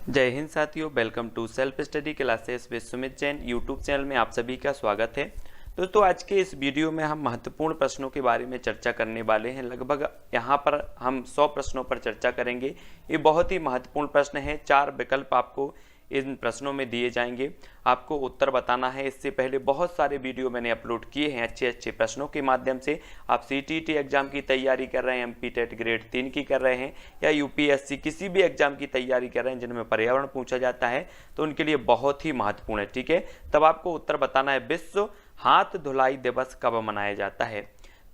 जय हिंद साथियों, welcome to self study classes with Sumit Jain YouTube channel में आप सभी का स्वागत है। दोस्तों, आज के इस वीडियो में हम महत्वपूर्ण प्रश्नों के बारे में चर्चा करने वाले हैं। लगभग यहाँ पर हम 100 प्रश्नों पर चर्चा करेंगे। ये बहुत ही महत्वपूर्ण प्रश्न है। 4 विकल्प आपको इन प्रश्नों में दिए जाएंगे, आपको उत्तर बताना है। इससे पहले बहुत सारे वीडियो मैंने अपलोड किए हैं अच्छे प्रश्नों के माध्यम से। आप सीटीईटी एग्जाम की तैयारी कर रहे हैं, एमपीटेट ग्रेड 3 की कर रहे हैं, या यूपीएससी किसी भी एग्जाम की तैयारी कर रहे हैं जिनमें पर्यावरण पूछा जाता है, तो उनके लिए बहुत ही महत्वपूर्ण है। ठीक है, तब आपको उत्तर बताना है विश्व हाथ धुलाई दिवस कब मनाया जाता है।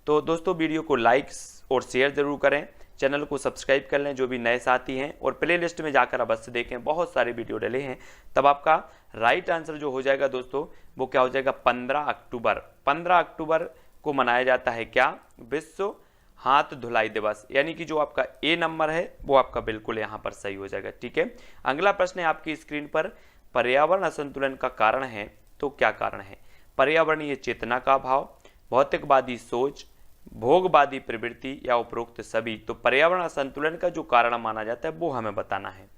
तो दोस्तों, वीडियो को लाइक और शेयर जरूर करें, चैनल को सब्सक्राइब कर लें जो भी नए साथी हैं, और प्ले लिस्ट में जाकर अवश्य देखें, बहुत सारे वीडियो डले हैं। तब आपका राइट आंसर जो हो जाएगा दोस्तों, वो क्या हो जाएगा? 15 अक्टूबर। 15 अक्टूबर को मनाया जाता है क्या? विश्व हाथ धुलाई दिवस। यानी कि जो आपका ए नंबर है वो आपका बिल्कुल यहाँ पर सही हो जाएगा। ठीक है, अगला प्रश्न है आपकी स्क्रीन पर, पर्यावरण असंतुलन का कारण है, तो क्या कारण है? पर्यावरणीय चेतना का अभाव, भौतिकवादी सोच, भोगवादी प्रवृत्ति, या उपरोक्त सभी। तो पर्यावरण असंतुलन का जो कारण माना जाता है वो हमें बताना है।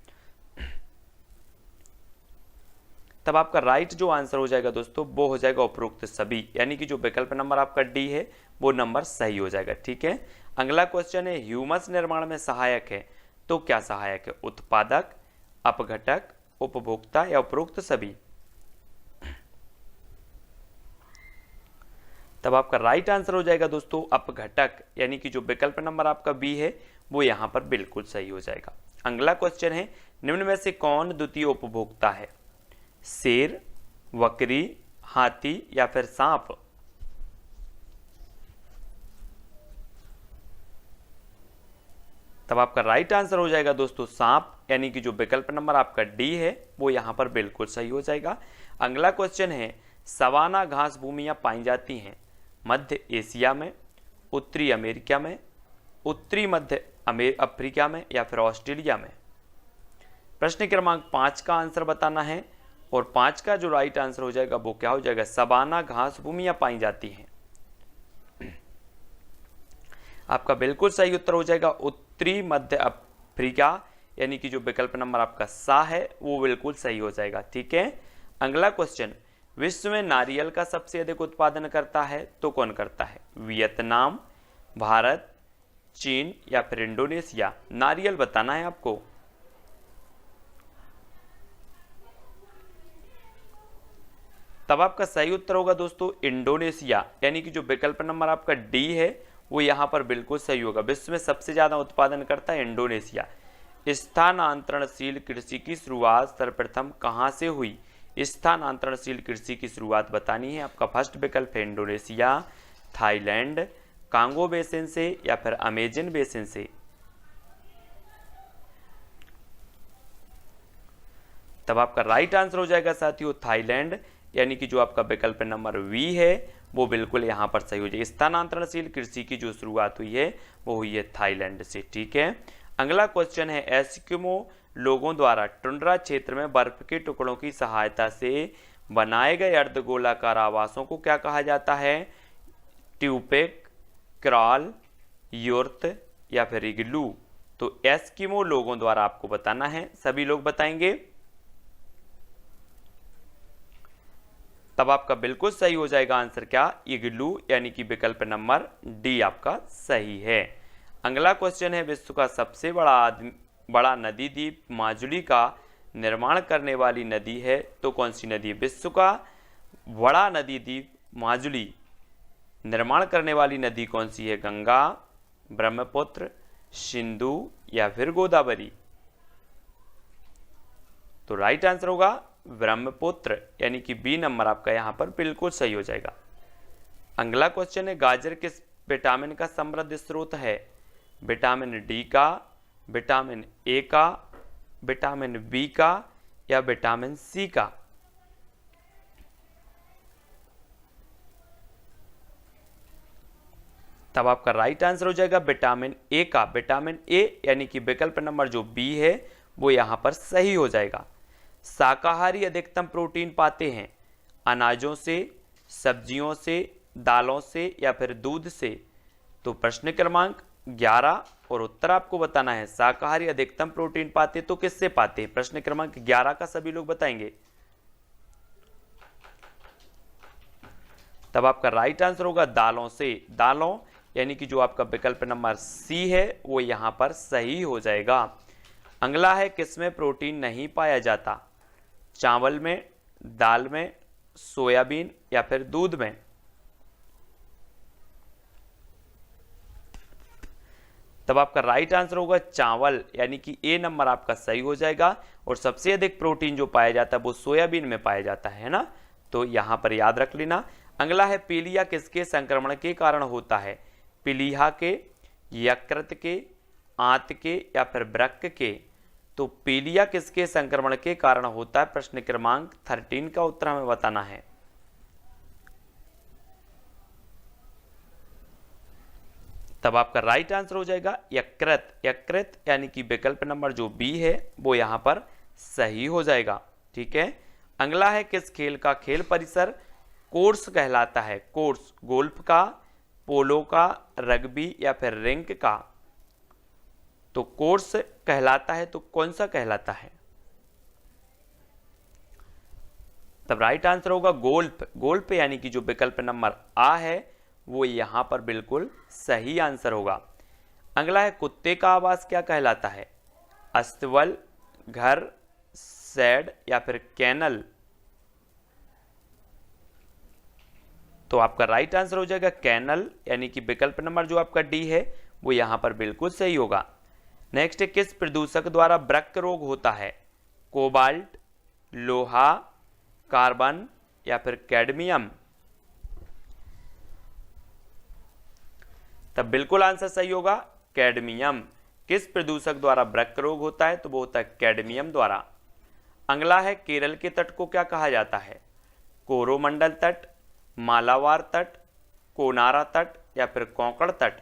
तब आपका राइट जो आंसर हो जाएगा दोस्तों, वो हो जाएगा उपरोक्त सभी। यानी कि जो विकल्प नंबर आपका डी है वो नंबर सही हो जाएगा। ठीक है, अगला क्वेश्चन है, ह्यूमस निर्माण में सहायक है, तो क्या सहायक है? उत्पादक, अपघटक, उपभोक्ता, या उपरोक्त सभी। तब आपका राइट आंसर हो जाएगा दोस्तों अपघटक। यानी कि जो विकल्प नंबर आपका बी है वो यहां पर बिल्कुल सही हो जाएगा। अगला क्वेश्चन है, निम्न में से कौन द्वितीय उपभोक्ता है? शेर, बकरी, हाथी, या फिर सांप। तब आपका राइट आंसर हो जाएगा दोस्तों सांप। यानी कि जो विकल्प नंबर आपका डी है वो यहां पर बिल्कुल सही हो जाएगा। अगला क्वेश्चन है, सवाना घास भूमियां पाई जाती हैं मध्य एशिया में, उत्तरी अमेरिका में, उत्तरी मध्य अफ्रीका में, या फिर ऑस्ट्रेलिया में। प्रश्न क्रमांक 5 का आंसर बताना है, और 5 का जो राइट आंसर हो जाएगा वो क्या हो जाएगा? सवाना घास भूमियां पाई जाती हैं। आपका बिल्कुल सही उत्तर हो जाएगा उत्तरी मध्य अफ्रीका। यानी कि जो विकल्प नंबर आपका सा है वो बिल्कुल सही हो जाएगा। ठीक है, अगला क्वेश्चन, विश्व में नारियल का सबसे अधिक उत्पादन करता है तो कौन करता है? वियतनाम, भारत, चीन, या फिर इंडोनेशिया। नारियल बताना है आपको। तब आपका सही उत्तर होगा दोस्तों इंडोनेशिया। यानी कि जो विकल्प नंबर आपका डी है वो यहां पर बिल्कुल सही होगा। विश्व में सबसे ज्यादा उत्पादन करता है इंडोनेशिया। स्थानांतरणशील कृषि की शुरुआत सर्वप्रथम कहां से हुई? स्थानांतरणशील कृषि की शुरुआत बतानी है। आपका फर्स्ट विकल्प है इंडोनेशिया, थाईलैंड, कांगो बेसिन से, या फिर अमेजन बेसिन से। तब आपका राइट आंसर हो जाएगा साथियों थाईलैंड। यानी कि जो आपका विकल्प नंबर वी है वो बिल्कुल यहां पर सही हो जाएगा। स्थानांतरणशील कृषि की जो शुरुआत हुई है वो हुई है थाईलैंड से। ठीक है, अगला क्वेश्चन है, एस्किमो लोगों द्वारा टुंड्रा क्षेत्र में बर्फ के टुकड़ों की सहायता से बनाए गए अर्धगोलाकार आवासों को क्या कहा जाता है? ट्यूपेक, क्रॉल, यूर्ट, या फिर इग्लू। तो एस्किमो लोगों द्वारा आपको बताना है, सभी लोग बताएंगे। तब आपका बिल्कुल सही हो जाएगा आंसर क्या? इग्लू। यानी कि विकल्प नंबर डी आपका सही है। अगला क्वेश्चन है, विश्व का सबसे बड़ा नदी द्वीप माजुली का निर्माण करने वाली नदी है तो कौन सी नदी? विश्व का बड़ा नदी द्वीप माजुली निर्माण करने वाली नदी कौन सी है? गंगा, ब्रह्मपुत्र, सिंधु, या फिर गोदावरी। तो राइट आंसर होगा ब्रह्मपुत्र। यानी कि बी नंबर आपका यहां पर बिल्कुल सही हो जाएगा। अगला क्वेश्चन है, गाजर किस विटामिन का समृद्ध स्रोत है? विटामिन डी का, विटामिन ए का, विटामिन बी का, या विटामिन सी का। तब आपका राइट आंसर हो जाएगा विटामिन ए का। विटामिन ए यानी कि विकल्प नंबर जो बी है वो यहां पर सही हो जाएगा। शाकाहारी अधिकतम प्रोटीन पाते हैं अनाजों से, सब्जियों से, दालों से, या फिर दूध से। तो प्रश्न क्रमांक 11 और उत्तर आपको बताना है। शाकाहारी अधिकतम प्रोटीन पाते तो किससे पाते हैं? प्रश्न क्रमांक 11 का सभी लोग बताएंगे। तब आपका राइट आंसर होगा दालों से। दालों यानी कि जो आपका विकल्प नंबर सी है वो यहां पर सही हो जाएगा। अगला है किसमें प्रोटीन नहीं पाया जाता? चावल में, दाल में, सोयाबीन या फिर दूध में? तब आपका राइट आंसर होगा चावल, यानी कि ए नंबर आपका सही हो जाएगा। और सबसे अधिक प्रोटीन जो पाया जाता है वो सोयाबीन में पाया जाता है ना, तो यहां पर याद रख लेना। अगला है पीलिया किसके संक्रमण के कारण होता है? पीलिया के, यकृत के, आंत के या फिर वृक्क के? तो पीलिया किसके संक्रमण के कारण होता है? प्रश्न क्रमांक 13 का उत्तर हमें बताना है। तब आपका राइट आंसर हो जाएगा यकृत। यकृत यानी कि विकल्प नंबर जो बी है वो यहां पर सही हो जाएगा। ठीक है। अगला है किस खेल का खेल परिसर कोर्स कहलाता है? कोर्स गोल्फ का, पोलो का, रग्बी या फिर रिंक का? तो कोर्स कहलाता है तो कौन सा कहलाता है? तब राइट आंसर होगा गोल्फ। गोल्फ यानी कि जो विकल्प नंबर आ है वो यहां पर बिल्कुल सही आंसर होगा। अगला है कुत्ते का आवास क्या कहलाता है? अस्तबल, घर, शेड या फिर कैनल? तो आपका राइट आंसर हो जाएगा कैनल, यानी कि विकल्प नंबर जो आपका डी है वो यहां पर बिल्कुल सही होगा। नेक्स्ट है किस प्रदूषक द्वारा वृक्क रोग होता है? कोबाल्ट, लोहा, कार्बन या फिर कैडमियम? तब बिल्कुल आंसर सही होगा कैडमियम। किस प्रदूषक द्वारा वृक्क रोग होता है? तो वो होता है कैडमियम द्वारा। अगला है केरल के तट को क्या कहा जाता है? कोरोमंडल तट, मालाबार तट, कोनारा तट या फिर कोंकण तट?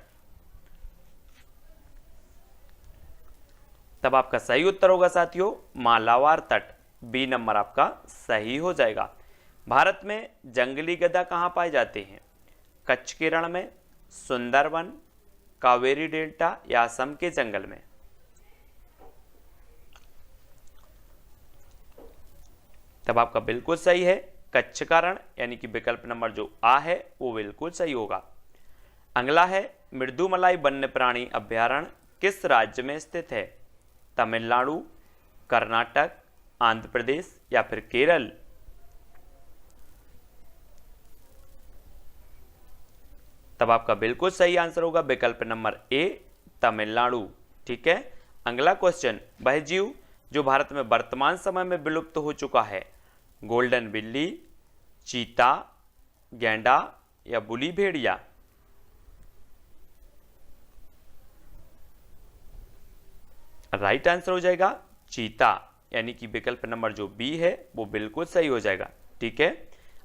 तब आपका सही उत्तर होगा साथियों मालाबार तट। बी नंबर आपका सही हो जाएगा। भारत में जंगली गधा कहां पाए जाते हैं? कच्छ के रण में, सुंदरवन, कावेरी डेल्टा या असम के जंगल में? तब आपका बिल्कुल सही है कच्छ का रण, यानी कि विकल्प नंबर जो आ है वो बिल्कुल सही होगा। अगला है मृदुमलाई वन्य प्राणी अभ्यारण्य किस राज्य में स्थित है? तमिलनाडु, कर्नाटक, आंध्र प्रदेश या फिर केरल? तब आपका बिल्कुल सही आंसर होगा विकल्प नंबर ए तमिलनाडु। ठीक है। अगला क्वेश्चन, वह जीव जो भारत में वर्तमान समय में विलुप्त हो चुका है? गोल्डन बिल्ली, चीता, गैंडा या बुली भेड़िया? राइट आंसर हो जाएगा चीता, यानी कि विकल्प नंबर जो बी है वो बिल्कुल सही हो जाएगा। ठीक है।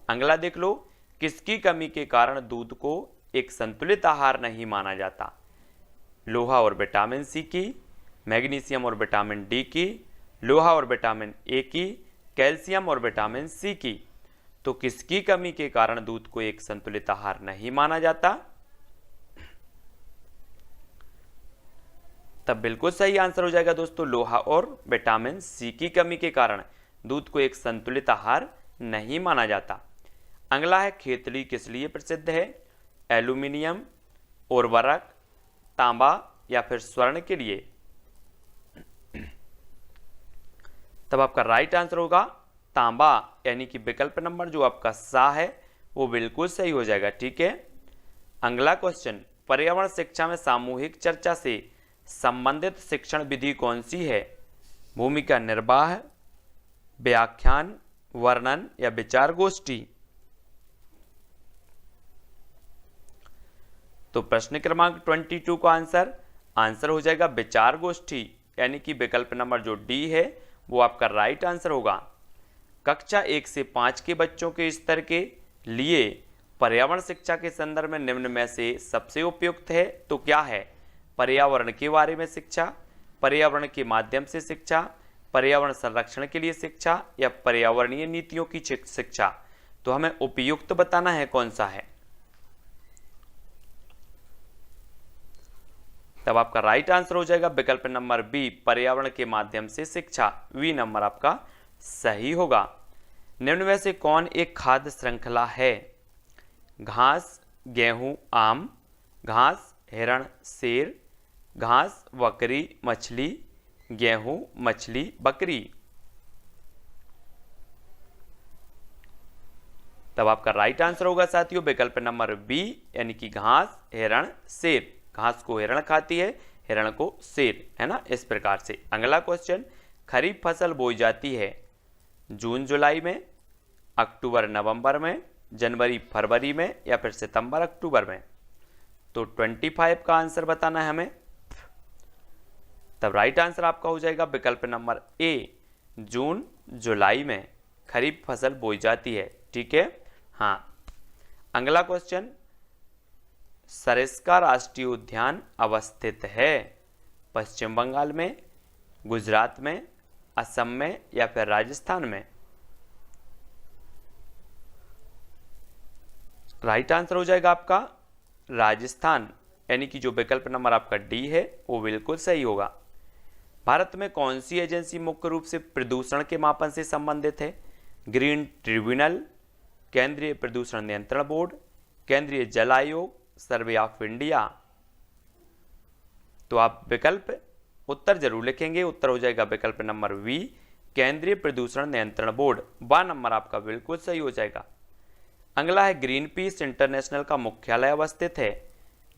अगला देख लो, किसकी कमी के कारण दूध को एक संतुलित आहार नहीं माना जाता? लोहा और विटामिन सी की, मैग्नीशियम और विटामिन डी की, लोहा और विटामिन ए की, कैल्शियम और विटामिन सी की? तो किसकी कमी के कारण दूध को एक संतुलित आहार नहीं माना जाता? तब बिल्कुल सही आंसर हो जाएगा दोस्तों लोहा और विटामिन सी की कमी के कारण दूध को एक संतुलित आहार नहीं माना जाता। अगला है खेतड़ी किस लिए प्रसिद्ध है? एल्यूमिनियम, उर्वरक, तांबा या फिर स्वर्ण के लिए? तब आपका राइट आंसर होगा तांबा, यानी कि विकल्प नंबर जो आपका सा है वो बिल्कुल सही हो जाएगा। ठीक है। अगला क्वेश्चन, पर्यावरण शिक्षा में सामूहिक चर्चा से संबंधित शिक्षण विधि कौन सी है? भूमिका निर्वाह, व्याख्यान, वर्णन या विचार गोष्ठी? तो प्रश्न क्रमांक 22 का आंसर हो जाएगा विचार गोष्ठी, यानी कि विकल्प नंबर जो डी है वो आपका राइट आंसर होगा। कक्षा 1 से 5 के बच्चों के स्तर के लिए पर्यावरण शिक्षा के संदर्भ में निम्न में से सबसे उपयुक्त है तो क्या है? पर्यावरण के बारे में शिक्षा, पर्यावरण के माध्यम से शिक्षा, पर्यावरण संरक्षण के लिए शिक्षा या पर्यावरणीय नीतियों की शिक्षा? तो हमें उपयुक्त बताना है कौन सा है। तब आपका राइट आंसर हो जाएगा विकल्प नंबर बी, पर्यावरण के माध्यम से शिक्षा। वी नंबर आपका सही होगा। निम्न में से कौन एक खाद्य श्रृंखला है? घास, गेहूं, आम, घास, हिरण, शेर, घास, बकरी, मछली, गेहूं, मछली, बकरी। तब आपका राइट आंसर होगा साथियों विकल्प नंबर बी, यानी कि घास, हिरण, शेर। घास को हिरण खाती है, हिरण को शेर, है ना, इस प्रकार से। अगला क्वेश्चन, खरीफ फसल बोई जाती है जून जुलाई में, अक्टूबर नवंबर में, जनवरी फरवरी में, या फिर सितंबर अक्टूबर में। तो 25 का आंसर बताना है हमें। तब राइट आंसर आपका हो जाएगा विकल्प नंबर ए, जून जुलाई में खरीफ फसल बोई जाती है। ठीक है, हाँ। अगला क्वेश्चन, सरिस्का राष्ट्रीय उद्यान अवस्थित है पश्चिम बंगाल में, गुजरात में, असम में, या फिर राजस्थान में। राइट आंसर हो जाएगा आपका राजस्थान, यानी कि जो विकल्प नंबर आपका डी है वो बिल्कुल सही होगा। भारत में कौन सी एजेंसी मुख्य रूप से प्रदूषण के मापन से संबंधित है? ग्रीन ट्रिब्यूनल, केंद्रीय प्रदूषण नियंत्रण बोर्ड, केंद्रीय जल आयोग, सर्वे ऑफ इंडिया। तो आप विकल्प उत्तर जरूर लिखेंगे। उत्तर हो जाएगा विकल्प नंबर वी, केंद्रीय प्रदूषण नियंत्रण बोर्ड। वा नंबर आपका बिल्कुल सही हो जाएगा। अगला है, ग्रीन पीस इंटरनेशनल का मुख्यालय अवस्थित है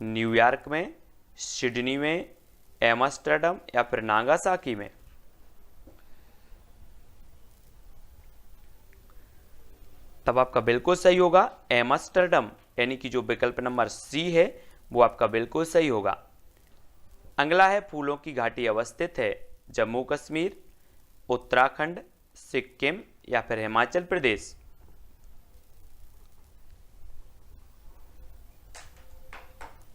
न्यूयॉर्क में, सिडनी में, एम्स्टर्डम, या फिर नागासाकी में। तब आपका बिल्कुल सही होगा एम्स्टर्डम, यानी कि जो विकल्प नंबर सी है वो आपका बिल्कुल सही होगा। अगला है, फूलों की घाटी अवस्थित है जम्मू कश्मीर, उत्तराखंड, सिक्किम, या फिर हिमाचल प्रदेश।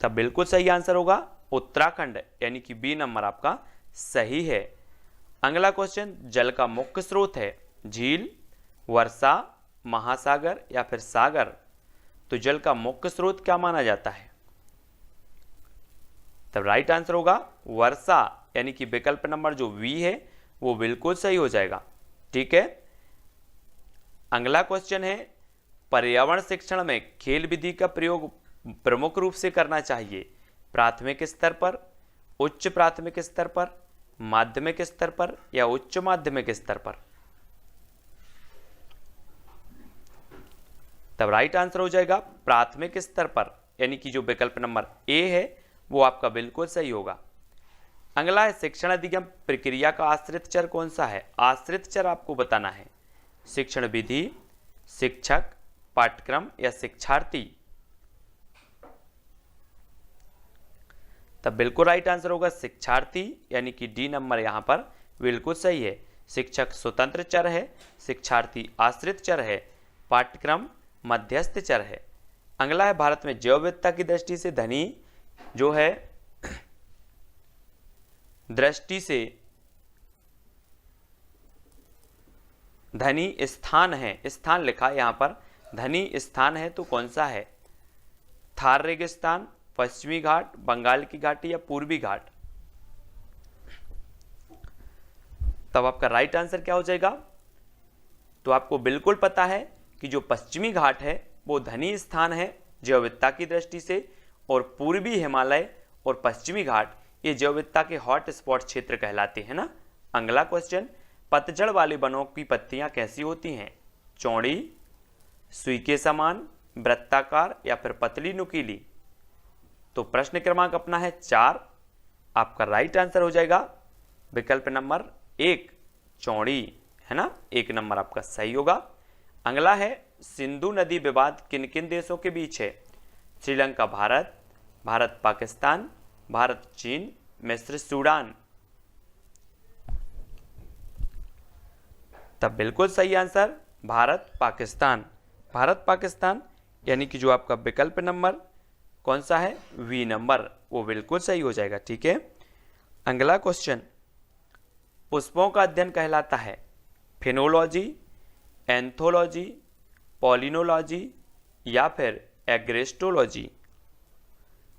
तब बिल्कुल सही आंसर होगा उत्तराखंड, यानी कि बी नंबर आपका सही है। अगला क्वेश्चन, जल का मुख्य स्रोत है झील, वर्षा, महासागर, या फिर सागर। तो जल का मुख्य स्रोत क्या माना जाता है? तब राइट आंसर होगा वर्षा, यानी कि विकल्प नंबर जो वी है वो बिल्कुल सही हो जाएगा। ठीक है। अगला क्वेश्चन है, पर्यावरण शिक्षण में खेल विधि का प्रयोग प्रमुख रूप से करना चाहिए प्राथमिक स्तर पर, उच्च प्राथमिक स्तर पर, माध्यमिक स्तर पर, या उच्च माध्यमिक स्तर पर। तब राइट आंसर हो जाएगा प्राथमिक स्तर पर, यानी कि जो विकल्प नंबर ए है वो आपका बिल्कुल सही होगा। अगला है, शिक्षण अधिगम प्रक्रिया का आश्रित चर कौन सा है? आश्रित चर आपको बताना है शिक्षण विधि, शिक्षक, पाठ्यक्रम, या शिक्षार्थी। तब बिल्कुल राइट आंसर होगा शिक्षार्थी, यानी कि डी नंबर यहां पर बिल्कुल सही है। शिक्षक स्वतंत्र चर है, शिक्षार्थी आश्रित चर है, पाठ्यक्रम मध्यस्थ चर है। अगला है, भारत में जैव विविधता की दृष्टि से धनी जो है दृष्टि से धनी स्थान है, स्थान लिखा यहां पर धनी स्थान है तो कौन सा है? थार रेगिस्तान, पश्चिमी घाट, बंगाल की घाटी, या पूर्वी घाट। तब आपका राइट आंसर क्या हो जाएगा? तो आपको बिल्कुल पता है कि जो पश्चिमी घाट है वो धनी स्थान है जैव विविधता की दृष्टि से, और पूर्वी हिमालय और पश्चिमी घाट ये जैव विविधता के हॉट स्पॉट क्षेत्र कहलाते हैं ना। अगला क्वेश्चन, पतझड़ वाले वनों की पत्तियां कैसी होती हैं? चौड़ी, सुई के समान, वृत्ताकार, या फिर पतली नुकीली। तो प्रश्न क्रमांक अपना है 4। आपका राइट आंसर हो जाएगा विकल्प नंबर 1, चौड़ी, है ना। 1 नंबर आपका सही होगा। अगला है, सिंधु नदी विवाद किन किन देशों के बीच है? श्रीलंका भारत, भारत पाकिस्तान, भारत चीन, मिस्र सूडान। तब बिल्कुल सही आंसर भारत पाकिस्तान, भारत पाकिस्तान, यानी कि जो आपका विकल्प नंबर कौन सा है? वी नंबर, वो बिल्कुल सही हो जाएगा। ठीक है। अगला क्वेश्चन, पुष्पों का अध्ययन कहलाता है फिनोलॉजी, एंथोलॉजी, पॉलिनोलॉजी, या फिर एग्रेस्टोलॉजी।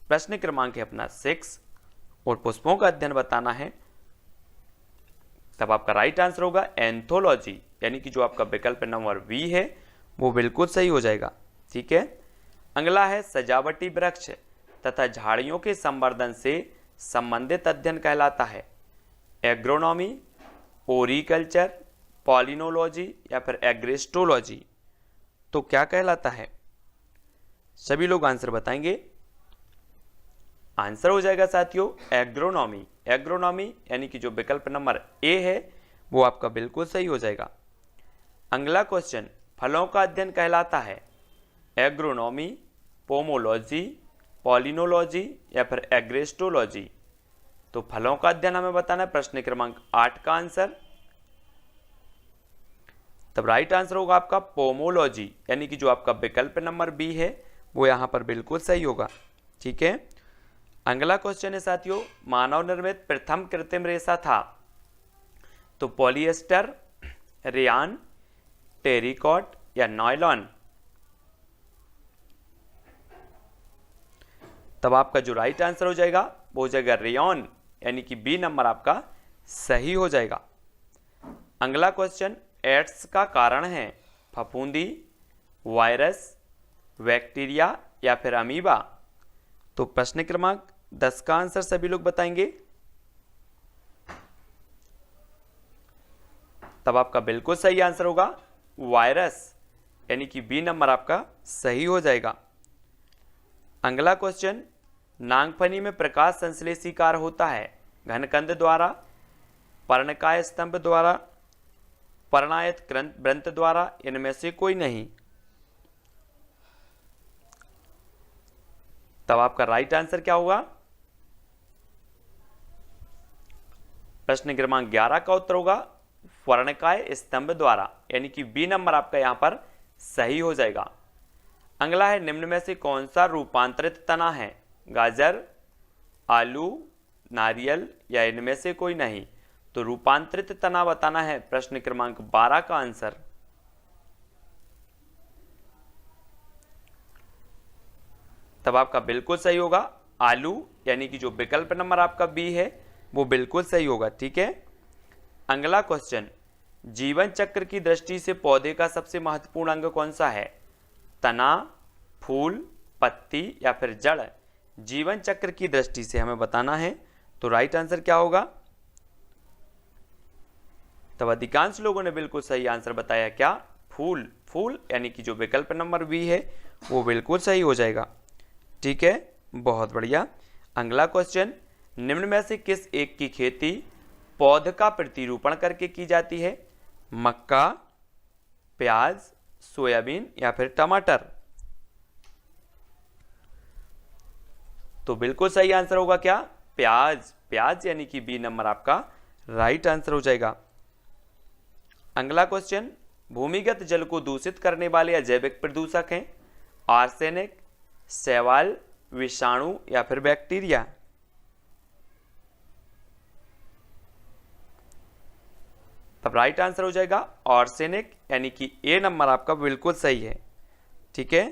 प्रश्न क्रमांक है अपना 6। और पुष्पों का अध्ययन बताना है, तब आपका राइट आंसर होगा एंथोलॉजी, यानी कि जो आपका विकल्प नंबर बी है वो बिल्कुल सही हो जाएगा। ठीक है। अगला है सजावटी वृक्ष तथा झाड़ियों के संवर्धन से संबंधित अध्ययन कहलाता है एग्रोनॉमी, ओरिकल्चर, पॉलिनोलॉजी या फिर एग्रिस्टोलॉजी। तो क्या कहलाता है? सभी लोग आंसर बताएंगे। आंसर हो जाएगा साथियों एग्रोनॉमी। एग्रोनॉमी यानी कि जो विकल्प नंबर ए है वो आपका बिल्कुल सही हो जाएगा। अगला क्वेश्चन, फलों का अध्ययन कहलाता है एग्रोनॉमी, पोमोलॉजी, पॉलिनोलॉजी या फिर एग्रिस्टोलॉजी। तो फलों का अध्ययन हमें बताना है, प्रश्न क्रमांक 8 का आंसर। तब राइट आंसर होगा आपका पोमोलॉजी, यानी कि जो आपका विकल्प नंबर बी है वो यहां पर बिल्कुल सही होगा। ठीक है। अगला क्वेश्चन है साथियों, मानव निर्मित प्रथम कृत्रिम रेशा था तो पॉलिएस्टर, रेयान, टेरिकॉट या नायलॉन। तब आपका जो राइट आंसर हो जाएगा वो हो जाएगा रेयॉन, यानी कि बी नंबर आपका सही हो जाएगा। अगला क्वेश्चन, एड्स का कारण है फफूंदी, वायरस, बैक्टीरिया या फिर अमीबा। तो प्रश्न क्रमांक 10 का आंसर सभी लोग बताएंगे। तब आपका बिल्कुल सही आंसर होगा वायरस, यानी कि बी नंबर आपका सही हो जाएगा। अगला क्वेश्चन, नागफनी में प्रकाश संश्लेषी कार्य होता है घनकंद द्वारा, पर्णकाय स्तंभ द्वारा, पर्णायत वृंत द्वारा, इनमें से कोई नहीं। तब आपका राइट आंसर क्या होगा? प्रश्न क्रमांक 11 का उत्तर होगा पर्णकाय स्तंभ द्वारा, यानी कि बी नंबर आपका यहां पर सही हो जाएगा। अगला है, निम्न में से कौन सा रूपांतरित तना है? गाजर, आलू, नारियल या इनमें से कोई नहीं। तो रूपांतरित तना बताना है, प्रश्न क्रमांक 12 का आंसर। तब आपका बिल्कुल सही होगा आलू, यानी कि जो विकल्प नंबर आपका बी है वो बिल्कुल सही होगा। ठीक है। अगला क्वेश्चन, जीवन चक्र की दृष्टि से पौधे का सबसे महत्वपूर्ण अंग कौन सा है? तना, फूल, पत्ती या फिर जड़। जीवन चक्र की दृष्टि से हमें बताना है, तो राइट आंसर क्या होगा? तब अधिकांश लोगों ने बिल्कुल सही आंसर बताया, क्या? फूल। फूल यानी कि जो विकल्प नंबर बी है वो बिल्कुल सही हो जाएगा। ठीक है, बहुत बढ़िया। अगला क्वेश्चन, निम्न में से किस एक की खेती पौध का प्रतिरूपण करके की जाती है? मक्का, प्याज, सोयाबीन या फिर टमाटर। तो बिल्कुल सही आंसर होगा क्या? प्याज। प्याज यानी कि बी नंबर आपका राइट आंसर हो जाएगा। अगला क्वेश्चन, भूमिगत जल को दूषित करने वाले अजैविक प्रदूषक हैं आर्सेनिक, शैवाल, विषाणु या फिर बैक्टीरिया। तब राइट आंसर हो जाएगा आर्सेनिक, यानी कि ए नंबर आपका बिल्कुल सही है। ठीक है।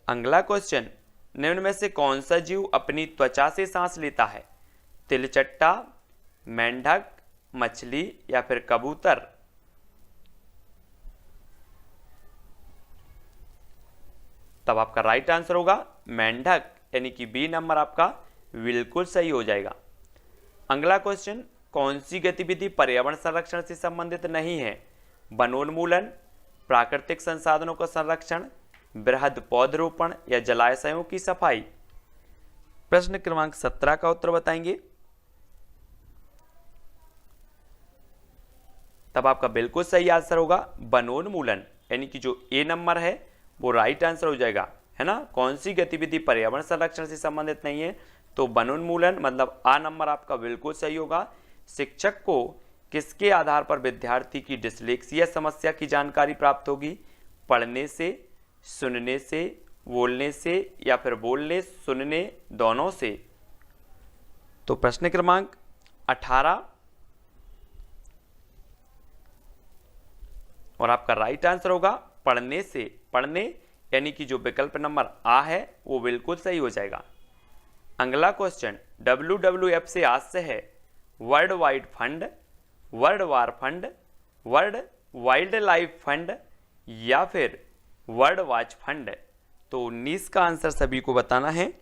अगला क्वेश्चन, निम्न में से कौन सा जीव अपनी त्वचा से सांस लेता है? तिलचट्टा, मेंढक, मछली या फिर कबूतर। तब आपका राइट आंसर होगा मेंढक, यानी कि बी नंबर आपका बिल्कुल सही हो जाएगा। अगला क्वेश्चन, कौन सी गतिविधि पर्यावरण संरक्षण से संबंधित नहीं है? वनोन्मूलन, प्राकृतिक संसाधनों का संरक्षण, बृहद पौधरोपण या जलाशयों की सफाई। प्रश्न क्रमांक 17 का उत्तर बताएंगे। तब आपका बिल्कुल सही आंसर होगा वनोन्मूलन, यानी कि जो ए नंबर है वो राइट आंसर हो जाएगा, है ना। कौन सी गतिविधि पर्यावरण संरक्षण से संबंधित नहीं है? तो वनोन्मूलन, मतलब आ नंबर आपका बिल्कुल सही होगा। शिक्षक को किसके आधार पर विद्यार्थी की डिसलेक्सिया समस्या की जानकारी प्राप्त होगी? पढ़ने से, सुनने से, बोलने से या फिर बोलने सुनने दोनों से। तो प्रश्न क्रमांक 18 और आपका राइट आंसर होगा पढ़ने से। पढ़ने यानी कि जो विकल्प नंबर आ है वो बिल्कुल सही हो जाएगा। अगला क्वेश्चन WWF से आज से है world wide fund, world war fund, world wild life fund या फिर वर्ल्ड वॉच फंड। तो 19 का आंसर सभी को बताना है।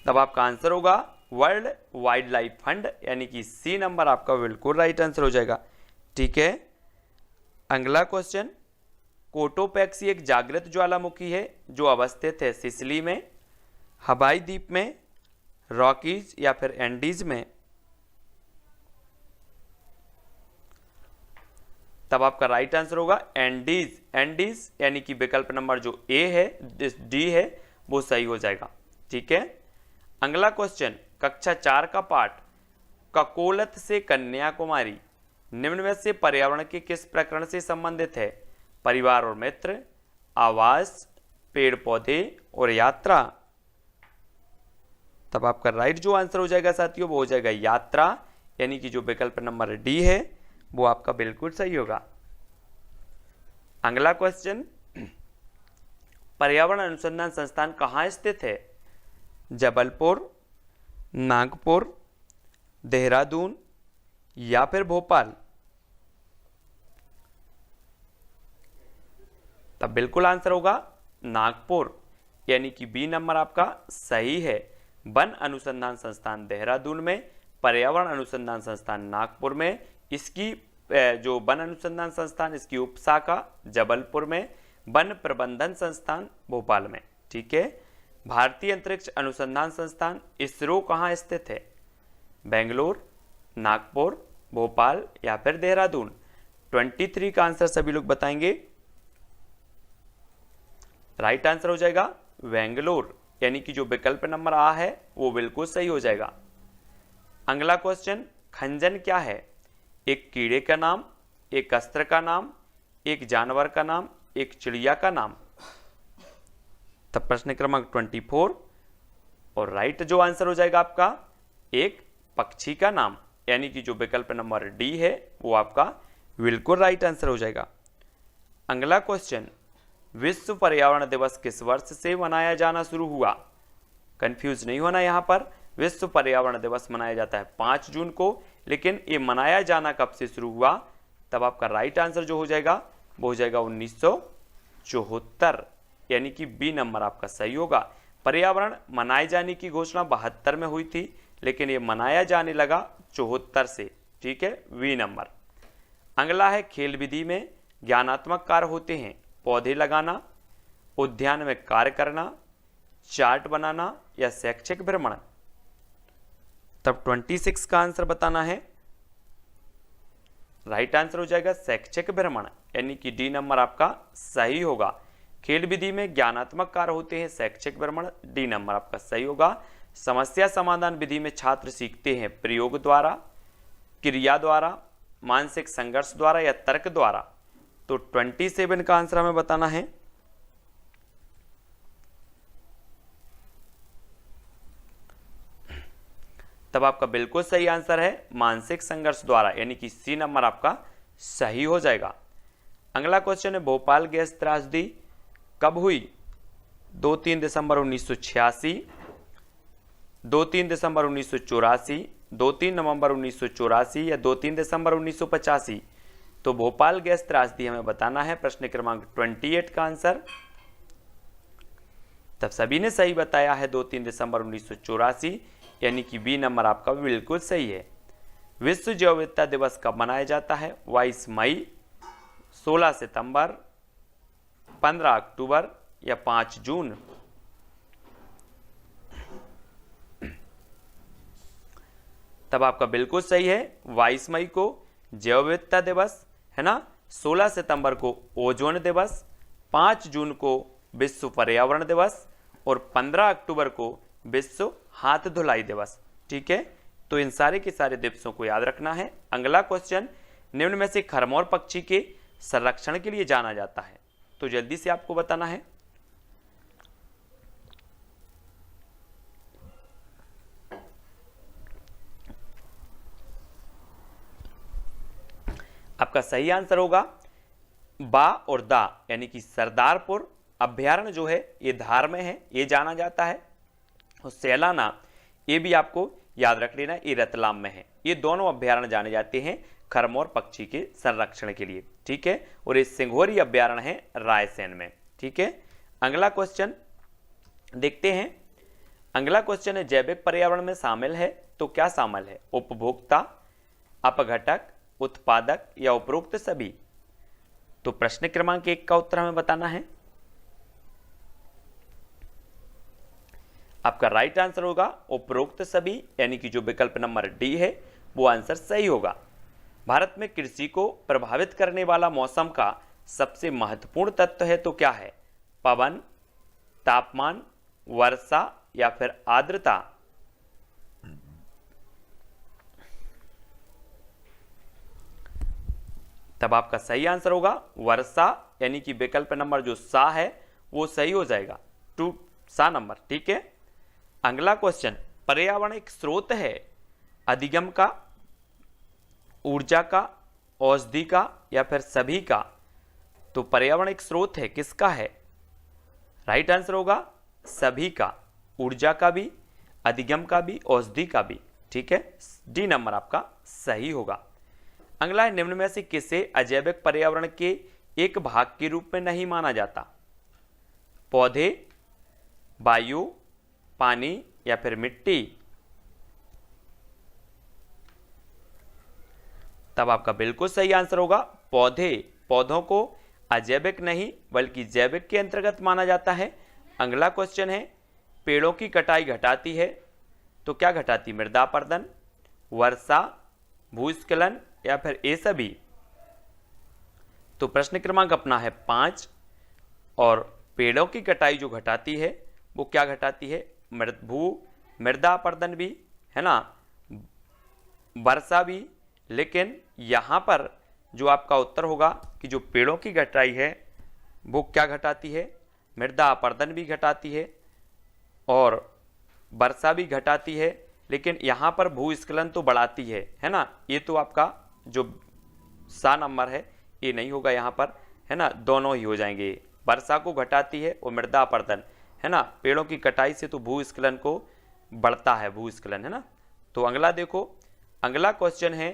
तब आपका आंसर होगा वर्ल्ड वाइल्ड लाइफ फंड, यानी कि सी नंबर आपका बिल्कुल राइट आंसर हो जाएगा। ठीक है, अगला क्वेश्चन, कोटोपैक्सी एक जागृत ज्वालामुखी है जो अवस्थित है सिसिली में, हवाई द्वीप में, रॉकीज या फिर एंडीज में। तब आपका राइट आंसर होगा एंडीज। एंडीज यानी कि विकल्प नंबर जो ए है, डी है, वो सही हो जाएगा। ठीक है, अगला क्वेश्चन, कक्षा 4 का पाठ ककोलत से कन्याकुमारी निम्न में से पर्यावरण के किस प्रकरण से संबंधित है? परिवार और मित्र, आवास, पेड़ पौधे और यात्रा। तब आपका राइट जो आंसर हो जाएगा साथियों वो हो जाएगा यात्रा, यानी कि जो विकल्प नंबर डी है वो आपका बिल्कुल सही होगा। अगला क्वेश्चन, पर्यावरण अनुसंधान संस्थान कहाँ स्थित है? जबलपुर, नागपुर, देहरादून या फिर भोपाल। तब बिल्कुल आंसर होगा नागपुर, यानी कि बी नंबर आपका सही है। वन अनुसंधान संस्थान देहरादून में, पर्यावरण अनुसंधान संस्थान नागपुर में, इसकी जो वन अनुसंधान संस्थान इसकी उपशाखा जबलपुर में, वन प्रबंधन संस्थान भोपाल में। ठीक है, भारतीय अंतरिक्ष अनुसंधान संस्थान इसरो कहाँ स्थित है? बेंगलोर, नागपुर, भोपाल या फिर देहरादून। 23 का आंसर सभी लोग बताएंगे। राइट आंसर हो जाएगा बेंगलोर, यानी कि जो विकल्प नंबर आ है वो बिल्कुल सही हो जाएगा। अगला क्वेश्चन, खंजन क्या है? एक कीड़े का नाम, एक अस्त्र का नाम, एक जानवर का नाम, एक चिड़िया का नाम। तब प्रश्न क्रमांक 24 और राइट जो आंसर हो जाएगा आपका एक पक्षी का नाम, यानी कि जो विकल्प नंबर डी है वो आपका बिल्कुल राइट आंसर हो जाएगा। अगला क्वेश्चन, विश्व पर्यावरण दिवस किस वर्ष से मनाया जाना शुरू हुआ? कंफ्यूज नहीं होना, यहाँ पर विश्व पर्यावरण दिवस मनाया जाता है 5 जून को, लेकिन ये मनाया जाना कब से शुरू हुआ? तब आपका राइट आंसर जो हो जाएगा वो हो जाएगा 1974, यानी कि बी नंबर आपका सही होगा। पर्यावरण मनाए जाने की घोषणा 72 में हुई थी, लेकिन ये मनाया जाने लगा 74 से। ठीक है, वी नंबर। अगला है, खेल विधि में ज्ञानात्मक कार्य होते हैं पौधे लगाना, उद्यान में कार्य करना, चार्ट बनाना या शैक्षिक भ्रमण। तब 26 का आंसर बताना है। राइट आंसर हो जाएगा शैक्षिक भ्रमण, यानी कि डी नंबर आपका सही होगा। खेल विधि में ज्ञानात्मक कार्य होते हैं शैक्षिक भ्रमण, डी नंबर आपका सही होगा। समस्या समाधान विधि में छात्र सीखते हैं प्रयोग द्वारा, क्रिया द्वारा, मानसिक संघर्ष द्वारा या तर्क द्वारा। तो 27 का आंसर हमें बताना है। तब आपका बिल्कुल सही आंसर है मानसिक संघर्ष द्वारा, यानी कि सी नंबर आपका सही हो जाएगा। अगला क्वेश्चन है, भोपाल गैस त्रासदी कब हुई? 2-3 दिसंबर 1986, 2-3 दिसंबर 1984, 2-3 नवंबर 1984 या 2-3 दिसंबर 1985। तो भोपाल गैस त्रासदी हमें बताना है। प्रश्न क्रमांक 28 का आंसर। तब सभी ने सही बताया है 2-3 दिसंबर 1984, यानी कि बी नंबर आपका बिल्कुल सही है। विश्व जैव विविधता दिवस कब मनाया जाता है? 22 मई, 16 सितंबर, 15 अक्टूबर या 5 जून। तब आपका बिल्कुल सही है 22 मई को जैव विविधता दिवस है ना, 16 सितंबर को ओजोन दिवस, 5 जून को विश्व पर्यावरण दिवस और 15 अक्टूबर को विश्व हाथ धुलाई दिवस। ठीक है, तो इन सारे के सारे दिवसों को याद रखना है। अगला क्वेश्चन, निम्न में से खरमोर पक्षी के संरक्षण के लिए जाना जाता है? तो जल्दी से आपको बताना है। आपका सही आंसर होगा बा और दा, यानी कि सरदारपुर अभ्यारण्य जो है ये धार में है, ये जाना जाता है, और सैलाना ये भी आपको याद रख लेना, ये रतलाम में है। ये दोनों अभ्यारण्य जाने जाते हैं खरमोर पक्षी के संरक्षण के लिए, ठीक है। और ये सिंघोरी अभ्यारण्य है रायसेन में, ठीक है। अगला क्वेश्चन देखते हैं। अगला क्वेश्चन है जैविक पर्यावरण में शामिल है तो क्या शामिल है? उपभोक्ता, अपघटक, उत्पादक या उपरोक्त सभी? तो प्रश्न क्रमांक 1 का उत्तर हमें बताना है। आपका राइट आंसर होगा उपरोक्त सभी, यानी कि जो विकल्प नंबर डी है वो आंसर सही होगा। भारत में कृषि को प्रभावित करने वाला मौसम का सबसे महत्वपूर्ण तत्व है तो क्या है? पवन, तापमान, वर्षा या फिर आर्द्रता? तब आपका सही आंसर होगा वर्षा, यानी कि विकल्प नंबर जो सा है वो सही हो जाएगा, 2 सा नंबर, ठीक है। अगला क्वेश्चन, पर्यावरण एक स्रोत है अधिगम का, ऊर्जा का, औषधि का या फिर सभी का? तो पर्यावरण एक स्रोत है, किसका है? राइट आंसर होगा सभी का, ऊर्जा का भी, अधिगम का भी, औषधि का भी, ठीक है। डी नंबर आपका सही होगा। अगला है निम्न में से किसे अजैविक पर्यावरण के एक भाग के रूप में नहीं माना जाता? पौधे, वायु, पानी या फिर मिट्टी? तब आपका बिल्कुल सही आंसर होगा पौधे। पौधों को अजैविक नहीं बल्कि जैविक के अंतर्गत माना जाता है। अगला क्वेश्चन है पेड़ों की कटाई घटाती है तो क्या घटाती? मृदा अपरदन, वर्षा, भूस्खलन या फिर ये सभी? तो प्रश्न क्रमांक अपना है 5, और पेड़ों की कटाई जो घटाती है वो क्या घटाती है? मृदा अपरदन भी है ना, वर्षा भी, लेकिन यहां पर जो आपका उत्तर होगा कि जो पेड़ों की कटाई है वो क्या घटाती है? मृदा अपरदन भी घटाती है और वर्षा भी घटाती है, लेकिन यहां पर भूस्खलन तो बढ़ाती है ना। ये तो आपका जो सा नंबर है ये नहीं होगा यहाँ पर, है ना, दोनों ही हो जाएंगे। वर्षा को घटाती है और मृदा अपरदन, है ना, पेड़ों की कटाई से तो भूस्खलन को बढ़ता है, भूस्खलन, है ना। तो अगला देखो, अगला क्वेश्चन है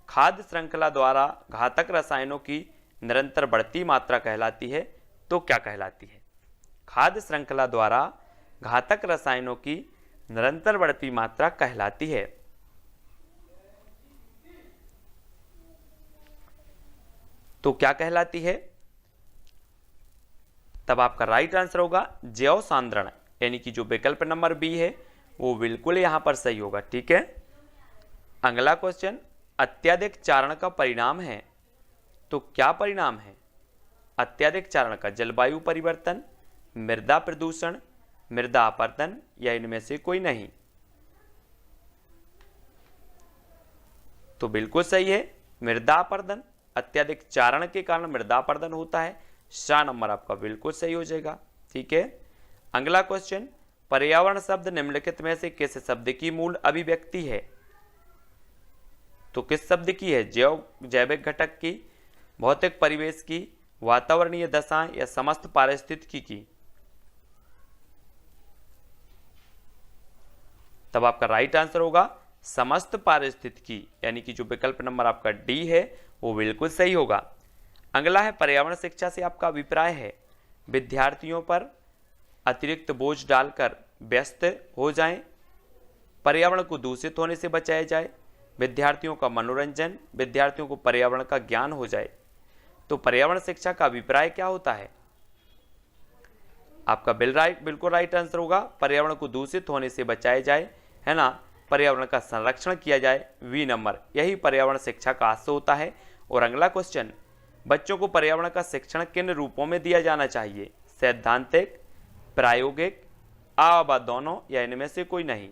खाद्य श्रृंखला द्वारा घातक रसायनों की निरंतर बढ़ती मात्रा कहलाती है तो क्या कहलाती है? खाद्य श्रृंखला द्वारा घातक रसायनों की निरंतर बढ़ती मात्रा कहलाती है। तो क्या कहलाती है? तब आपका राइट आंसर होगा जैव सांद्रण, यानी कि जो विकल्प नंबर बी है वो बिल्कुल यहां पर सही होगा, ठीक है। अगला क्वेश्चन, अत्यधिक चारण का परिणाम है तो क्या परिणाम है? अत्यधिक चारण का जलवायु परिवर्तन, मृदा प्रदूषण, मृदा अपरदन या इनमें से कोई नहीं? तो बिल्कुल सही है मृदा अपरदन, अत्यधिक चारण के कारण मृदा अपरदन होता है। सा नंबर आपका बिल्कुल सही हो जाएगा, ठीक है। अगला क्वेश्चन, पर्यावरण शब्द निम्नलिखित में से किस शब्द की मूल अभिव्यक्ति है? तो किस शब्द की है? जैविक घटक की, भौतिक परिवेश की, वातावरणीय दशाएं या समस्त पारिस्थितिकी की? तब आपका राइट आंसर होगा समस्त पारिस्थितिकी, यानी कि जो विकल्प नंबर आपका डी है वो बिल्कुल सही होगा। अगला है पर्यावरण शिक्षा से आपका अभिप्राय है विद्यार्थियों पर अतिरिक्त बोझ डालकर व्यस्त हो जाएं, पर्यावरण को दूषित होने से बचाया जाए, विद्यार्थियों का मनोरंजन, विद्यार्थियों को पर्यावरण का ज्ञान हो जाए। तो पर्यावरण शिक्षा का अभिप्राय क्या होता है? आपका बिल्कुल राइट आंसर होगा पर्यावरण को दूषित होने से बचाया जाए, है ना, पर्यावरण का संरक्षण किया जाए, वी नंबर, यही पर्यावरण शिक्षा का आशय होता है। और अगला क्वेश्चन, बच्चों को पर्यावरण का शिक्षण किन रूपों में दिया जाना चाहिए? सैद्धांतिक, प्रायोगिक, व दोनों या इनमें से कोई नहीं?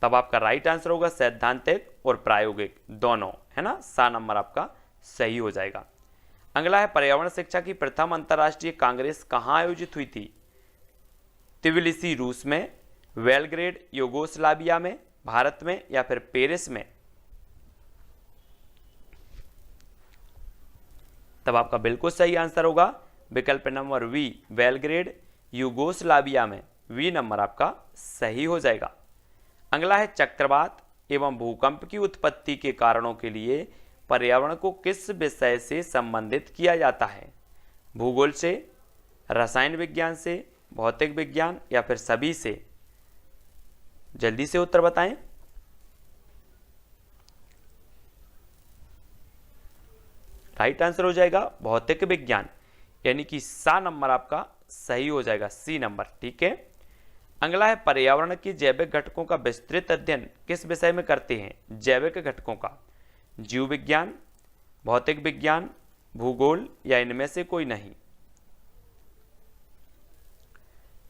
तब आपका राइट आंसर होगा सैद्धांतिक और प्रायोगिक दोनों, है ना। सा नंबर आपका सही हो जाएगा। अगला है पर्यावरण शिक्षा की प्रथम अंतर्राष्ट्रीय कांग्रेस कहां आयोजित हुई थी? त्बिलिसी रूस में, बेलग्रेड यूगोस्लाविया में, भारत में या फिर पेरिस में? तब आपका बिल्कुल सही आंसर होगा विकल्प नंबर वी, बेलग्रेड यूगोस्लाविया में। वी नंबर आपका सही हो जाएगा। अगला है चक्रवात एवं भूकंप की उत्पत्ति के कारणों के लिए पर्यावरण को किस विषय से संबंधित किया जाता है? भूगोल से, रसायन विज्ञान से, भौतिक विज्ञान या फिर सभी से? जल्दी से उत्तर बताएं। राइट आंसर हो जाएगा भौतिक विज्ञान, यानी कि सा नंबर आपका सही हो जाएगा, सी नंबर। ठीक है। अगला है पर्यावरण की जैविक घटकों का विस्तृत अध्ययन किस विषय में करते हैं? जैविक घटकों का जीव विज्ञान, भौतिक विज्ञान, भूगोल या इनमें से कोई नहीं?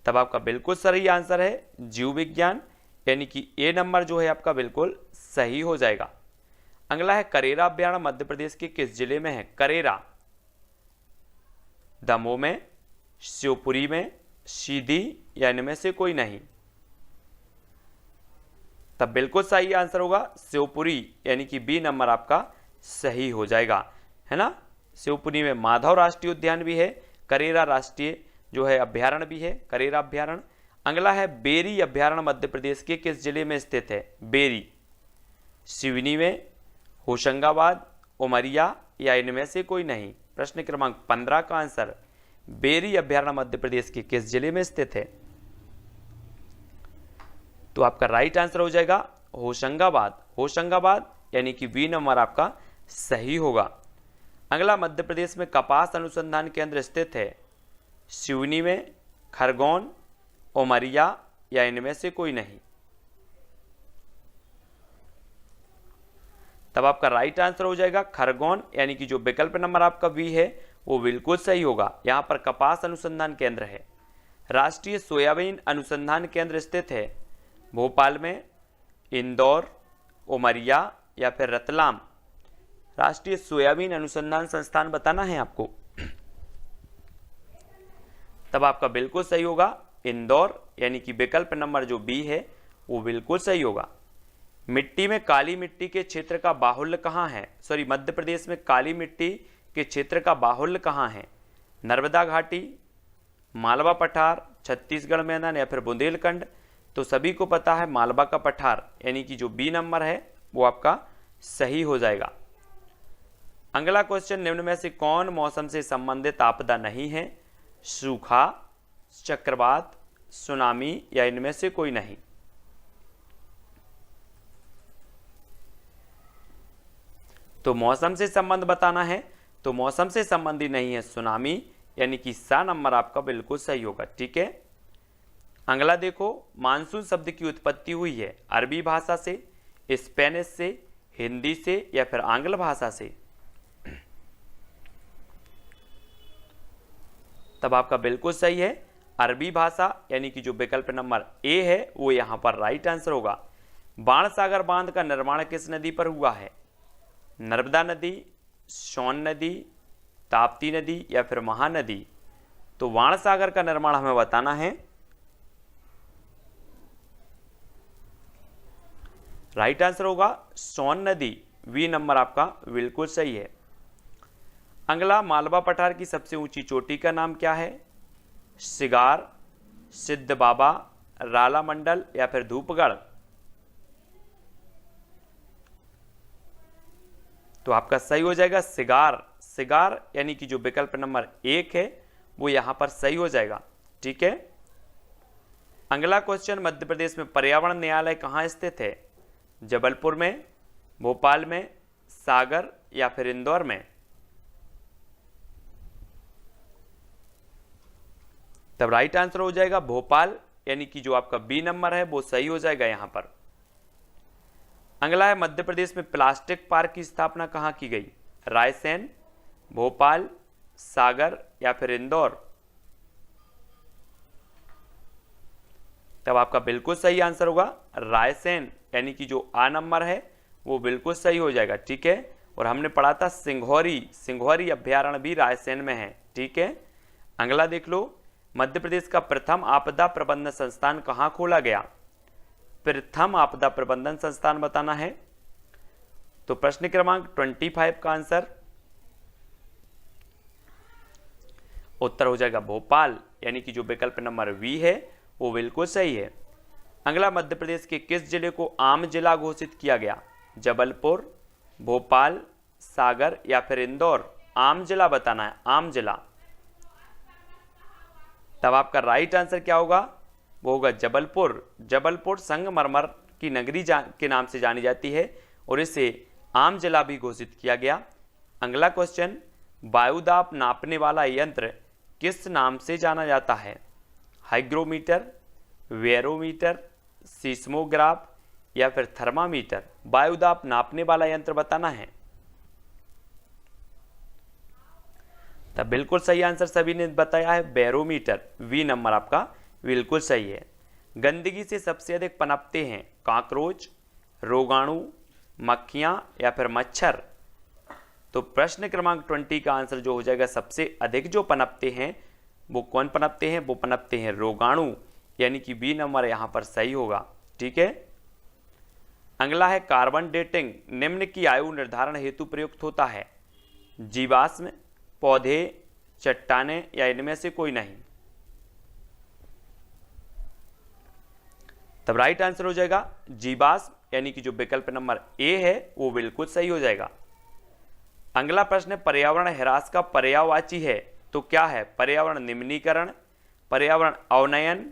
तब आपका बिल्कुल सही आंसर है जीव विज्ञान, यानी कि ए नंबर जो है आपका बिल्कुल सही हो जाएगा। अगला है करेरा अभ्यारण्य मध्य प्रदेश के किस जिले में है? करेरा दमोह में, शिवपुरी में, सीधी या इनमें से कोई नहीं? तब बिल्कुल सही आंसर होगा शिवपुरी, यानी कि बी नंबर आपका सही हो जाएगा, है ना। शिवपुरी में माधव राष्ट्रीय उद्यान भी है, करेरा राष्ट्रीय जो है अभ्यारण्य भी है, करेरा अभ्यारण्य। अगला है बेरी अभ्यारण्य मध्य प्रदेश के किस जिले में स्थित है? बेरी सिवनी में, होशंगाबाद, उमरिया या इनमें से कोई नहीं? प्रश्न क्रमांक 15 का आंसर बेरी अभ्यारण्य मध्य प्रदेश के किस जिले में स्थित है? तो आपका राइट आंसर हो जाएगा होशंगाबाद, होशंगाबाद, यानी कि बी नंबर आपका सही होगा। अगला मध्य प्रदेश में कपास अनुसंधान केंद्र स्थित है? सिवनी में, खरगोन, उमरिया या इनमें से कोई नहीं? तब आपका राइट आंसर हो जाएगा खरगोन, यानी कि जो विकल्प नंबर आपका बी है वो बिल्कुल सही होगा। यहां पर कपास अनुसंधान केंद्र है। राष्ट्रीय सोयाबीन अनुसंधान केंद्र स्थित है भोपाल में, इंदौर, उमरिया या फिर रतलाम? राष्ट्रीय सोयाबीन अनुसंधान संस्थान बताना है आपको। तब आपका बिल्कुल सही होगा इंदौर, यानी कि विकल्प नंबर जो बी है वो बिल्कुल सही होगा। मिट्टी में काली मिट्टी के क्षेत्र का बाहुल्य कहाँ है? सॉरी, मध्य प्रदेश में काली मिट्टी के क्षेत्र का बाहुल्य कहाँ है? नर्मदा घाटी, मालवा पठार, छत्तीसगढ़ मैदान या फिर बुंदेलखंड? तो सभी को पता है मालवा का पठार, यानी कि जो बी नंबर है वो आपका सही हो जाएगा। अगला क्वेश्चन, निम्न में से कौन मौसम से संबंधित आपदा नहीं है? सूखा, चक्रवात, सुनामी या इनमें से कोई नहीं? तो मौसम से संबंध बताना है, तो मौसम से संबंधी नहीं है सुनामी, यानी कि सा नंबर आपका बिल्कुल सही होगा। ठीक है। अगला देखो, मानसून शब्द की उत्पत्ति हुई है अरबी भाषा से, स्पेनिश से, हिंदी से या फिर आंग्ल भाषा से? तब आपका बिल्कुल सही है अरबी भाषा, यानी कि जो विकल्प नंबर ए है वो यहां पर राइट आंसर होगा। बाणसागर बांध का निर्माण किस नदी पर हुआ है? नर्मदा नदी, सोन नदी, ताप्ती नदी या फिर महानदी? तो बाणसागर का निर्माण हमें बताना है। राइट आंसर होगा सोन नदी, वी नंबर आपका बिल्कुल सही है। अगला, मालवा पठार की सबसे ऊंची चोटी का नाम क्या है? सिगार, सिद्ध बाबा, राला मंडल या फिर धूपगढ़? तो आपका सही हो जाएगा सिगार, सिगार, यानी कि जो विकल्प नंबर 1 है वो यहां पर सही हो जाएगा। ठीक है। अगला क्वेश्चन, मध्य प्रदेश में पर्यावरण न्यायालय कहां स्थित है? जबलपुर में, भोपाल में, सागर या फिर इंदौर में? तब राइट आंसर हो जाएगा भोपाल, यानी कि जो आपका बी नंबर है वो सही हो जाएगा यहां पर। अगला है, मध्य प्रदेश में प्लास्टिक पार्क की स्थापना कहां की गई? रायसेन, भोपाल, सागर या फिर इंदौर? तब आपका बिल्कुल सही आंसर होगा रायसेन, यानी कि जो आ नंबर है वो बिल्कुल सही हो जाएगा। ठीक है। और हमने पढ़ा था सिंघौरी, सिंघौरी अभ्यारण्य भी रायसेन में है। ठीक है। अगला देख लो, मध्य प्रदेश का प्रथम आपदा प्रबंधन संस्थान कहां खोला गया? प्रथम आपदा प्रबंधन संस्थान बताना है। तो प्रश्न क्रमांक 25 का आंसर उत्तर हो जाएगा भोपाल, यानी कि जो विकल्प नंबर बी है वो बिल्कुल सही है। अगला, मध्य प्रदेश के किस जिले को आम जिला घोषित किया गया? जबलपुर, भोपाल, सागर या फिर इंदौर? आम जिला बताना है, आम जिला। तब आपका राइट आंसर क्या होगा? वो होगा जबलपुर। जबलपुर संगमरमर की नगरी के नाम से जानी जाती है और इसे आम जिला भी घोषित किया गया। अगला क्वेश्चन, वायुदाब नापने वाला यंत्र किस नाम से जाना जाता है? हाइग्रोमीटर, वेरोमीटर, सीस्मोग्राफ या फिर थर्मामीटर? वायुदाब नापने वाला यंत्र बताना है। तब बिल्कुल सही आंसर सभी ने बताया है बैरोमीटर, वी नंबर आपका बिल्कुल सही है। गंदगी से सबसे अधिक पनपते हैं कॉकरोच, रोगाणु, मक्खियां या फिर मच्छर? तो प्रश्न क्रमांक 20 का आंसर जो हो जाएगा, सबसे अधिक जो पनपते हैं वो कौन पनपते हैं? वो पनपते हैं रोगाणु, यानी कि बी नंबर यहां पर सही होगा। ठीक है। अगला है, कार्बन डेटिंग निम्न की आयु निर्धारण हेतु प्रयुक्त होता है? जीवाश्म, पौधे, चट्टाने या इनमें से कोई नहीं? तब राइट आंसर हो जाएगा जीवाश्म, यानी कि जो विकल्प नंबर ए है वो बिल्कुल सही हो जाएगा। अगला प्रश्न है, पर्यावरण ह्रास का पर्यायवाची है तो क्या है? पर्यावरण निम्नीकरण, पर्यावरण अवनयन,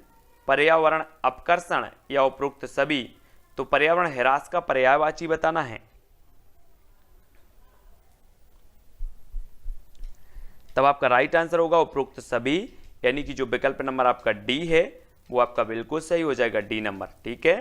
पर्यावरण अपकर्षण या उपरोक्त सभी? तो पर्यावरण ह्रास का पर्यायवाची बताना है। तब आपका राइट आंसर होगा उपरोक्त सभी, यानी कि जो विकल्प नंबर आपका डी है वो आपका बिल्कुल सही हो जाएगा, डी नंबर। ठीक है।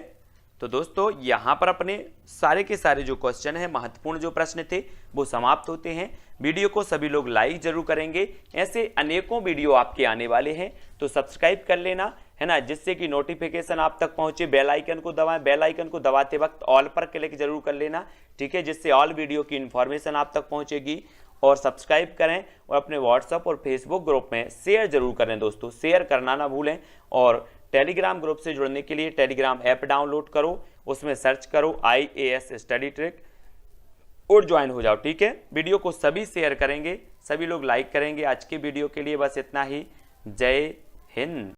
तो दोस्तों यहां पर अपने सारे के सारे जो क्वेश्चन है, महत्वपूर्ण जो प्रश्न थे वो समाप्त होते हैं। वीडियो को सभी लोग लाइक जरूर करेंगे, ऐसे अनेकों वीडियो आपके आने वाले हैं तो सब्सक्राइब कर लेना, है ना, जिससे कि नोटिफिकेशन आप तक पहुंचे। बेल आइकन को दबाएं, बेल आइकन को दबाते वक्त ऑल पर क्लिक जरूर कर लेना, ठीक है, जिससे ऑल वीडियो की इंफॉर्मेशन आप तक पहुंचेगी। और सब्सक्राइब करें और अपने व्हाट्सएप और फेसबुक ग्रुप में शेयर जरूर करें दोस्तों, शेयर करना ना भूलें। और टेलीग्राम ग्रुप से जुड़ने के लिए टेलीग्राम ऐप डाउनलोड करो, उसमें सर्च करो IAS स्टडी ट्रिक और ज्वाइन हो जाओ। ठीक है। वीडियो को सभी शेयर करेंगे, सभी लोग लाइक करेंगे। आज के वीडियो के लिए बस इतना ही। जय हिंद।